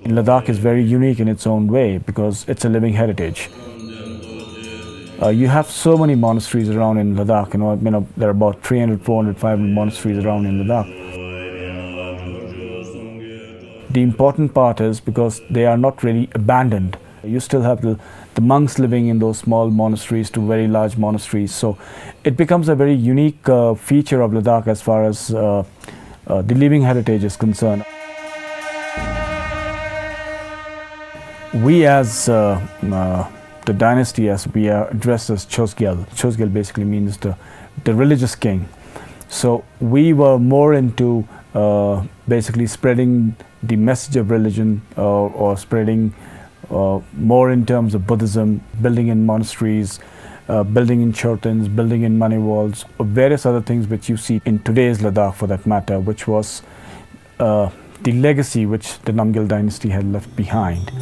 Ladakh is very unique in its own way because it's a living heritage. You have so many monasteries around in Ladakh. There are about 300, 400, 500 monasteries around in Ladakh. The important part is because they are not really abandoned. You still have the monks living in those small monasteries to very large monasteries. So it becomes a very unique feature of Ladakh as far as the living heritage is concerned. We as the dynasty, as we are addressed as Chosgyal. Chosgyal basically means the religious king. So we were more into basically spreading the message of religion or spreading more in terms of Buddhism, building in monasteries, building in churtins, building in money walls, or various other things which you see in today's Ladakh for that matter, which was the legacy which the Namgyal dynasty had left behind.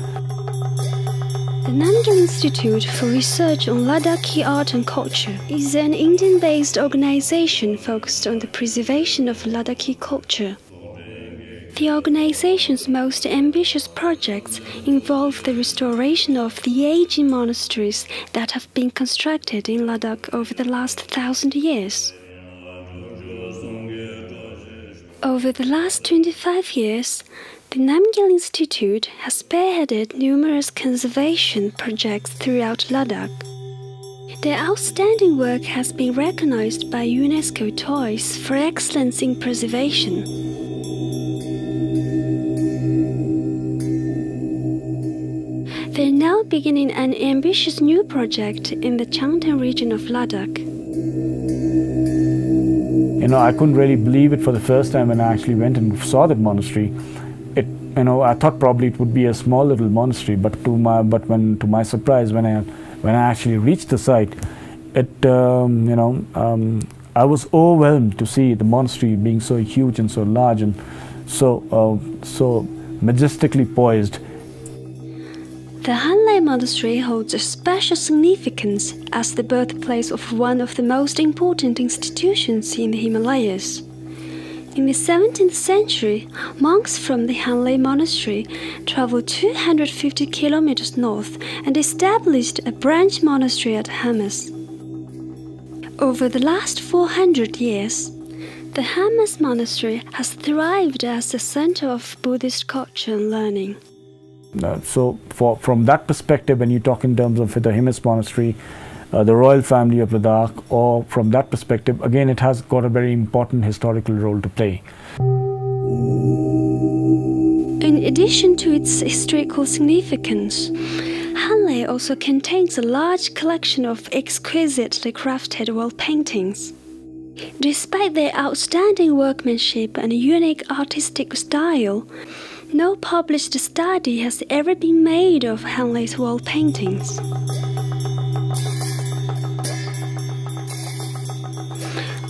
The Namgyal Institute for Research on Ladakhi Art and Culture is an Indian-based organization focused on the preservation of Ladakhi culture. The organization's most ambitious projects involve the restoration of the aging monasteries that have been constructed in Ladakh over the last 1,000 years. Over the last 25 years, the Namgyal Institute has spearheaded numerous conservation projects throughout Ladakh. Their outstanding work has been recognized by UNESCO twice for excellence in preservation. They're now beginning an ambitious new project in the Changtan region of Ladakh. I couldn't really believe it for the first time when I actually went and saw that monastery. I thought probably it would be a small little monastery, but to my surprise, when I actually reached the site, I was overwhelmed to see the monastery being so huge and so large and so majestically poised. The Anlay Monastery holds a special significance as the birthplace of one of the most important institutions in the Himalayas. In the 17th century, monks from the Anlay Monastery traveled 250 kilometers north and established a branch monastery at Hamas. Over the last 400 years, the Hamas Monastery has thrived as a center of Buddhist culture and learning. From that perspective, when you talk in terms of the Hamas Monastery, the royal family of Ladakh, or from that perspective, again, it has got a very important historical role to play. In addition to its historical significance, Anlay also contains a large collection of exquisitely crafted wall paintings. Despite their outstanding workmanship and unique artistic style, no published study has ever been made of Anlay's wall paintings.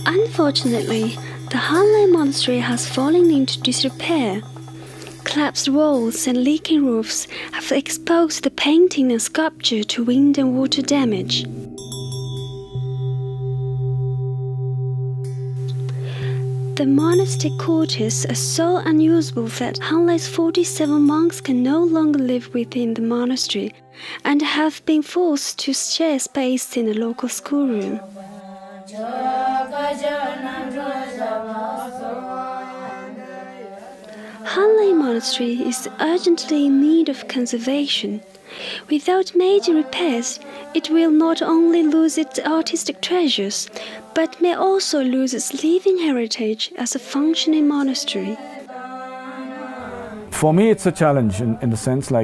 Unfortunately, the Anlay Monastery has fallen into disrepair. Collapsed walls and leaking roofs have exposed the painting and sculpture to wind and water damage. The monastic quarters are so unusable that Anlay's 47 monks can no longer live within the monastery and have been forced to share space in a local schoolroom. Anlay Monastery is urgently in need of conservation. Without major repairs, it will not only lose its artistic treasures, but may also lose its living heritage as a functioning monastery. For me, it's a challenge in the sense to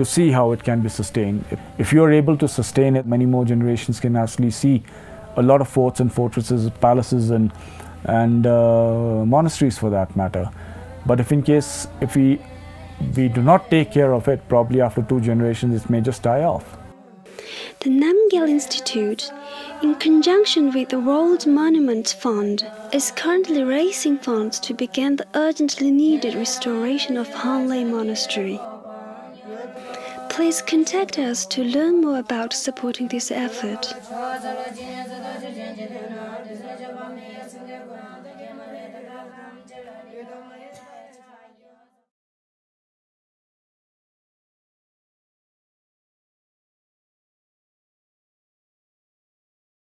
see how it can be sustained. If you are able to sustain it, many more generations can actually see a lot of forts and fortresses, palaces and monasteries for that matter. But if we do not take care of it, probably after 2 generations it may just die off. The Namgyal Institute, in conjunction with the World Monument Fund, is currently raising funds to begin the urgently needed restoration of Anlay Monastery. Please contact us to learn more about supporting this effort. Jidana, Disney Javami, a singer, the game of the